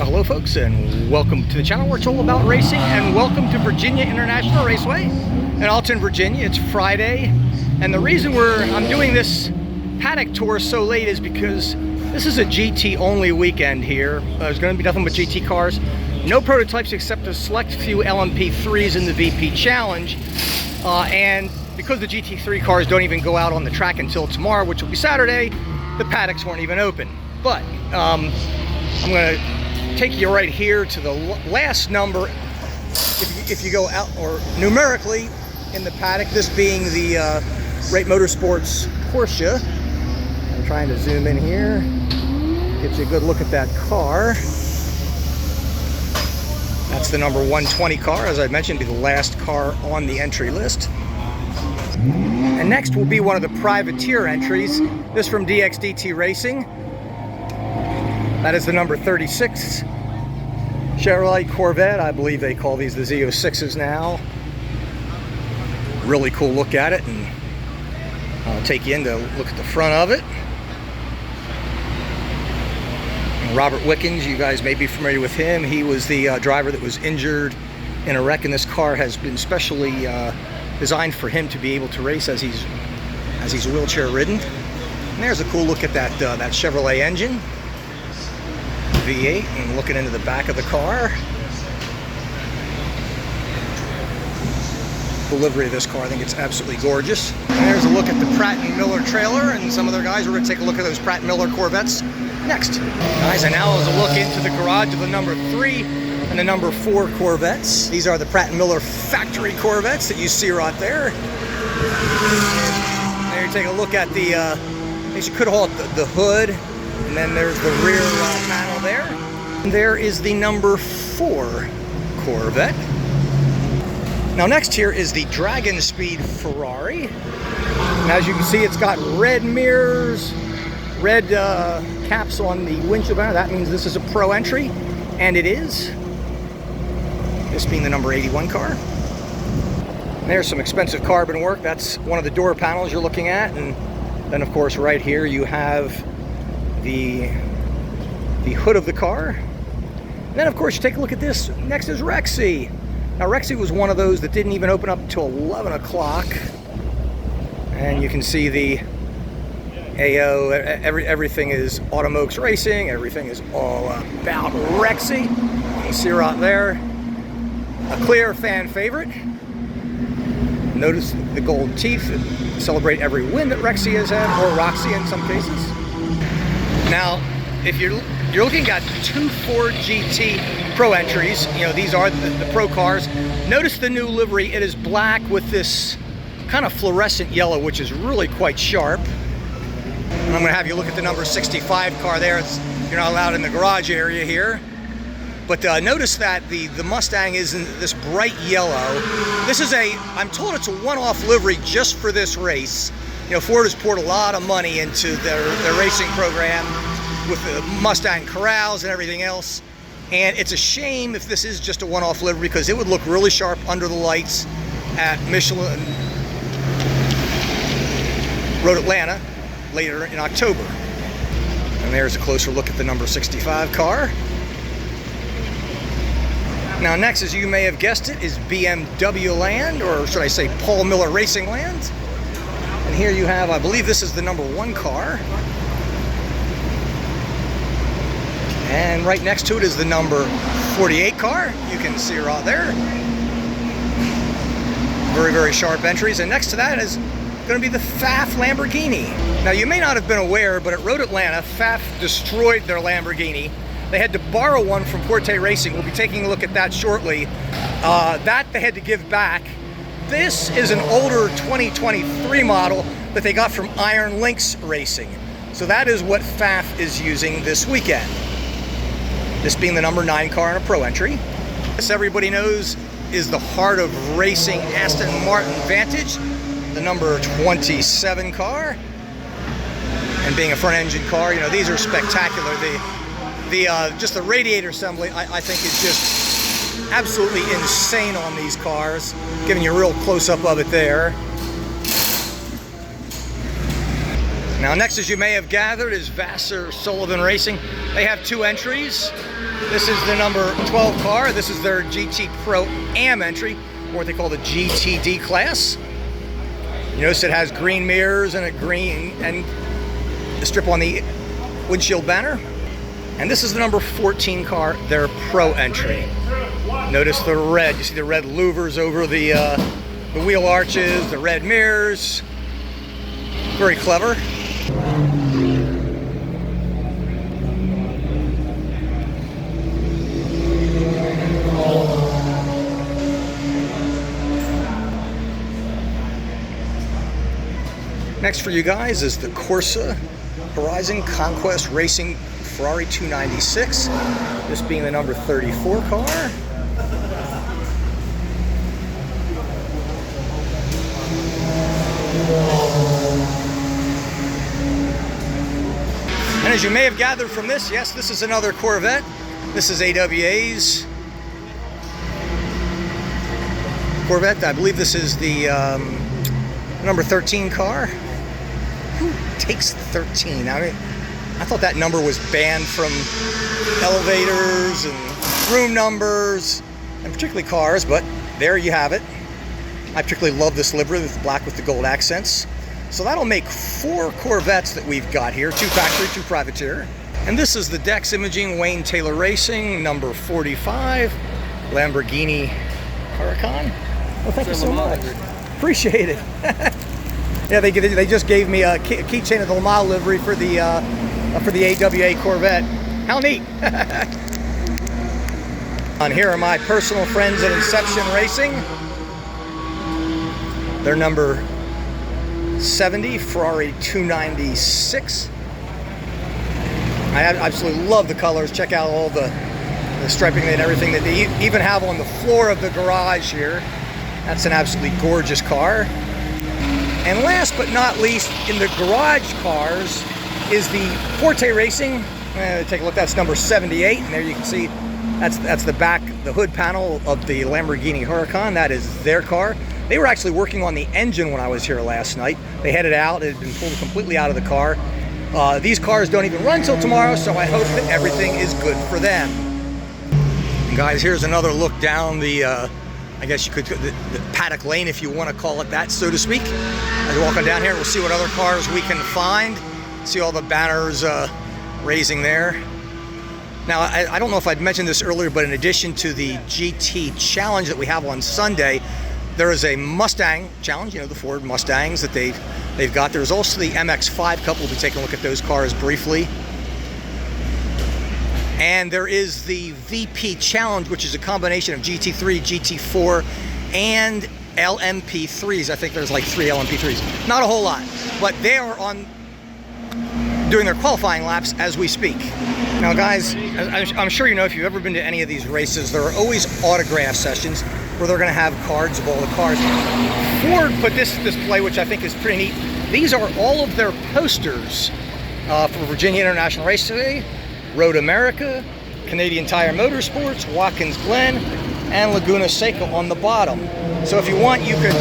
Hello folks, and welcome to the channel where it's all about racing, and welcome to Virginia International Raceway in Alton, Virginia. It's Friday, and the reason I'm doing this paddock tour so late is because this is a GT only weekend here. There's going to be nothing but GT cars, no prototypes except a select few LMP3s in the VP Challenge, and because the GT3 cars don't even go out on the track until tomorrow, which will be Saturday, the paddocks weren't even open. But I'm going to take you right here to the last number, if you go out, or numerically in the paddock, this being the Rate Motorsports Porsche. I'm trying to zoom in here, get you a good look at that car. That's the number 120 car, as I mentioned, be the last car on the entry list. And next will be one of the privateer entries, this from DXDT Racing. That is the number 36 Chevrolet Corvette. I believe they call these the Z06s now. Really cool look at it, and I'll take you in to look at the front of it. And Robert Wickens, you guys may be familiar with him. He was the driver that was injured in a wreck, and this car has been specially designed for him to be able to race as he's wheelchair ridden. And there's a cool look at that Chevrolet engine. V8, and looking into the back of the car. The livery of this car, I think it's absolutely gorgeous. And there's a look at the Pratt & Miller trailer and some other guys. We're going to take a look at those Pratt & Miller Corvettes next. Guys, and now is a look into the garage of the number 3 and the number 4 Corvettes. These are the Pratt & Miller factory Corvettes that you see right there. And there you take a look at the, I guess you could call it the hood. And then there's the rear panel there. And there is the number 4 Corvette. Now next here is the Dragon Speed Ferrari. And as you can see, it's got red mirrors, red caps on the windshield banner. That means this is a pro entry, and it is. This being the number 81 car. And there's some expensive carbon work. That's one of the door panels you're looking at. And then of course right here you have the hood of the car. And then of course you take a look at this. Next is Rexy. Now Rexy was one of those that didn't even open up until 11 o'clock. And you can see the AO, everything is Automokes Racing, everything is all about Rexy. You can see right there, a clear fan favorite. Notice the gold teeth that celebrate every win that Rexy has had, or Roxy in some cases. Now, if you're looking at 2 Ford GT Pro entries, you know, these are the Pro cars. Notice the new livery. It is black with this kind of fluorescent yellow, which is really quite sharp. And I'm going to have you look at the number 65 car there. You're not allowed in the garage area here. But notice that the Mustang is in this bright yellow. This is I'm told it's a one-off livery just for this race. You know, Ford has poured a lot of money into their racing program with the Mustang corrals and everything else. And it's a shame if this is just a one-off livery, because it would look really sharp under the lights at Michelin Road Atlanta later in October. And there's a closer look at the number 65 car. Now next, as you may have guessed it, is BMW land, or should I say Paul Miller Racing land. And here you have, I believe this is the number 1 car. And right next to it is the number 48 car. You can see it right there. Very, very sharp entries. And next to that is going to be the Pfaff Lamborghini. Now you may not have been aware, but at Road Atlanta, Pfaff destroyed their Lamborghini. They had to borrow one from Forte Racing. We'll be taking a look at that shortly. That they had to give back. This is an older 2023 model that they got from Iron Lynx Racing. So that is what Pfaff is using this weekend. This being the number 9 car in a pro entry. This, everybody knows, is the heart of racing Aston Martin Vantage, the number 27 car. And being a front engine car, you know, these are spectacular. Just the radiator assembly, I think, is just absolutely insane on these cars. Giving you a real close-up of it there. Now next, as you may have gathered, is Vassar Sullivan Racing. They have 2 entries. This is the number 12 car. This is their GT Pro Am entry, or what they call the GTD class. You notice it has green mirrors and a green and a strip on the windshield banner. And this is the number 14 car, their Pro entry. Notice the red. You see the red louvers over the wheel arches, the red mirrors. Very clever. Next for you guys is the Corsa Horizon Conquest Racing Ferrari 296. This being the number 34 car. And as you may have gathered from this, yes, this is another Corvette. This is AWA's Corvette. I believe this is the number 13 car. Who takes 13? I mean, I thought that number was banned from elevators and room numbers, and particularly cars, but there you have it. I particularly love this livery with black with the gold accents. So that'll make 4 Corvettes that we've got here, 2 factory, 2 privateer. And this is the Dex Imaging Wayne Taylor Racing, number 45, Lamborghini Huracan. Well, thank you so much. Appreciate it. Yeah, they just gave me a keychain of the Lamar livery for the AWA Corvette. How neat! And here are my personal friends at Inception Racing. Their number 70 Ferrari 296. I absolutely love the colors. Check out all the striping and everything that they even have on the floor of the garage here. That's an absolutely gorgeous car. And last but not least, in the garage cars is the Forte Racing. Take a look, that's number 78, and there you can see that's the back, the hood panel of the Lamborghini Huracan. That is their car. They were actually working on the engine when I was here last night. They had it out, it had been pulled completely out of the car. These cars don't even run till tomorrow, so I hope that everything is good for them. And guys, here's another look down the I guess you could, the Paddock lane, if you want to call it that, so to speak. As we're walking down here, we'll see what other cars we can find. See all the banners raising there. Now, I don't know if I'd mentioned this earlier, but in addition to the GT Challenge that we have on Sunday, there is a Mustang Challenge, you know, the Ford Mustangs that they've got. There's also the MX5 couple. We'll be taking a look at those cars briefly. And there is the VP Challenge, which is a combination of GT3, GT4, and LMP3s. I think there's like 3 LMP3s. Not a whole lot, but they are on doing their qualifying laps as we speak. Now guys, I'm sure you know, if you've ever been to any of these races, there are always autograph sessions where they're gonna have cards of all the cars. Ford put this display, which I think is pretty neat. These are all of their posters for Virginia International Raceway, Road America, Canadian Tire Motorsports, Watkins Glen, and Laguna Seca on the bottom. So if you want, you could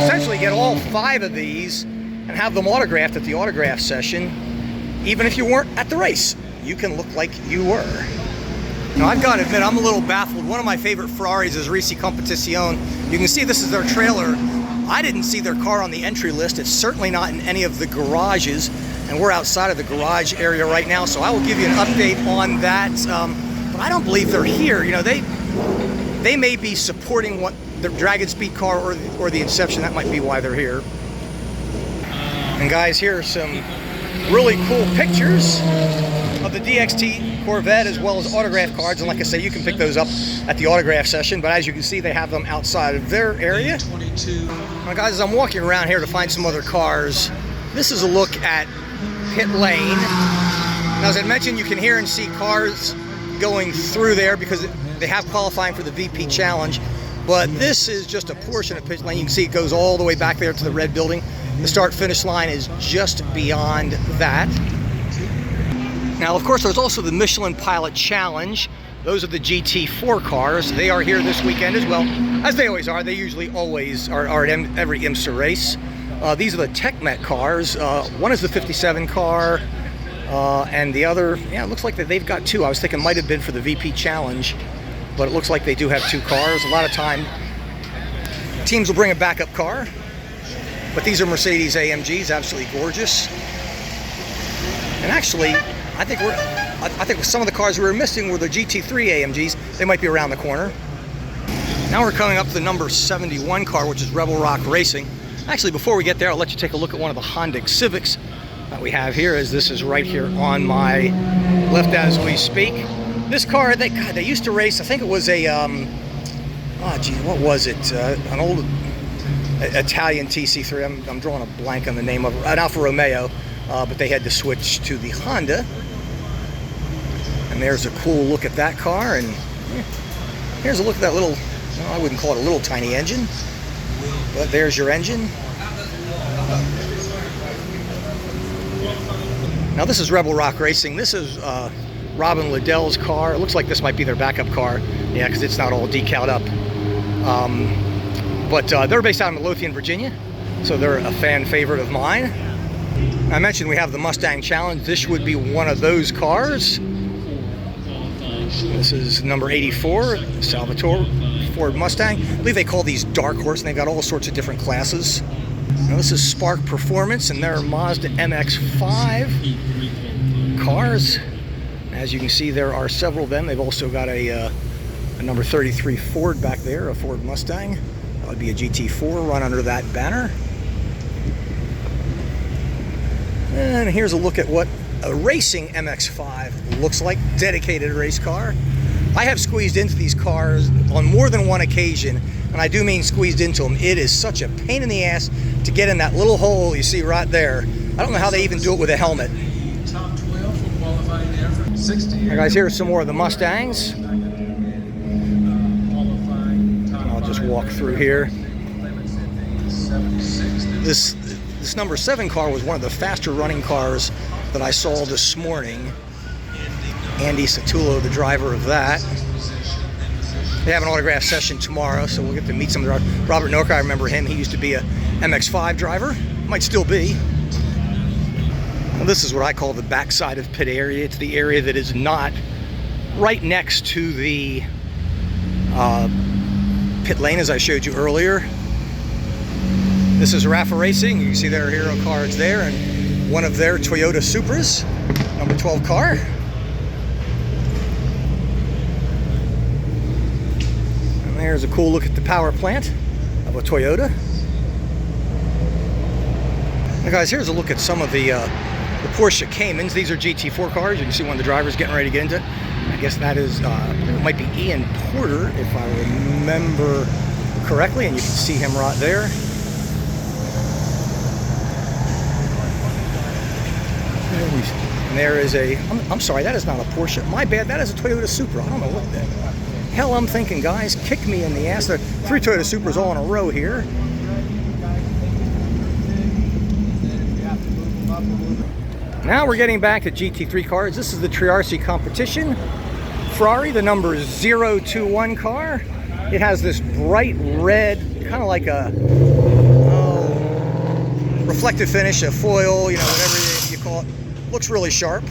essentially get all 5 of these and have them autographed at the autograph session, even if you weren't at the race. You can look like you were. Now, I've got to admit, I'm a little baffled. One of my favorite Ferraris is Risi Competizione. You can see this is their trailer. I didn't see their car on the entry list. It's certainly not in any of the garages, and we're outside of the garage area right now, so I will give you an update on that. But I don't believe they're here. You know, they may be supporting what the Dragon Speed car or the Inception. That might be why they're here. And guys, here are some really cool pictures of the DXT Corvette, as well as autograph cards. And like I say, you can pick those up at the autograph session, but as you can see, they have them outside of their area. Now guys, as I'm walking around here to find some other cars, this is a look at pit lane. Now, as I mentioned, you can hear and see cars going through there because they have qualifying for the VP Challenge, but this is just a portion of pit lane. You can see it goes all the way back there to the red building. The start-finish line is just beyond that. Now, of course, there's also the Michelin Pilot Challenge. Those are the GT4 cars. They are here this weekend as well, as they always are. They usually always are at every IMSA race. These are the TechMet cars. One is the 57 car, and the other, yeah, it looks like that they've got two. I was thinking it might have been for the VP Challenge, but it looks like they do have two cars. A lot of time, teams will bring a backup car, but these are Mercedes AMGs, absolutely gorgeous. And actually, I think some of the cars we were missing were the GT3 AMGs. They might be around the corner. Now we're coming up to the number 71 car, which is Rebel Rock Racing. Actually, before we get there, I'll let you take a look at one of the Honda Civics that we have here, as this is right here on my left as we speak. This car, they used to race, I think it was a, what was it? An old Italian TC3. I'm drawing a blank on the name of it. An Alfa Romeo, but they had to switch to the Honda. And there's a cool look at that car, and here's a look at that little, well, I wouldn't call it a little tiny engine, but there's your engine. Now this is Rebel Rock Racing. This is Robin Liddell's car. It looks like this might be their backup car. Yeah, because it's not all decaled up. But they're based out in Midlothian, Virginia, so they're a fan favorite of mine. I mentioned we have the Mustang Challenge. This would be one of those cars. This is number 84, Salvatore Ford Mustang. I believe they call these Dark Horse, and they've got all sorts of different classes. Now this is Spark Performance, and they're Mazda MX5 cars. As you can see, there are several of them. They've also got a number 33 Ford back there, a Ford Mustang. That would be a GT4 run under that banner. And here's a look at what a racing MX5 looks like, dedicated race car. I have squeezed into these cars on more than one occasion, and I do mean squeezed into them. It is such a pain in the ass to get in that little hole you see right there. I don't know how they even do it with a helmet. Hey guys, here's some more of the Mustangs. I'll just walk through here. This number 7 car was one of the faster running cars that I saw this morning. Andy Satullo, the driver of that. They have an autograph session tomorrow, so we'll get to meet some of the drivers. Robert Noack, I remember him. He used to be a MX5 driver. Might still be. Well, this is what I call the backside of pit area. It's the area that is not right next to the pit lane, as I showed you earlier. This is Rafa Racing. You can see their hero cards there, and one of their Toyota Supras, number 12 car. And there's a cool look at the power plant of a Toyota. Now guys, here's a look at some of the Porsche Caymans. These are GT4 cars. You can see one of the drivers getting ready to get into. I guess that is, it might be Ian Porter, if I remember correctly, and you can see him right there. And there is a, I'm sorry, that is not a Porsche. My bad, that is a Toyota Supra. I don't know what the hell I'm thinking, guys. Kick me in the ass. There are 3 Toyota Supras all in a row here. Now we're getting back to GT3 cars. This is the Triarci Competition Ferrari, the number 021 car. It has this bright red, kind of like a reflective finish, a foil, you know, whatever you call it. Looks really sharp.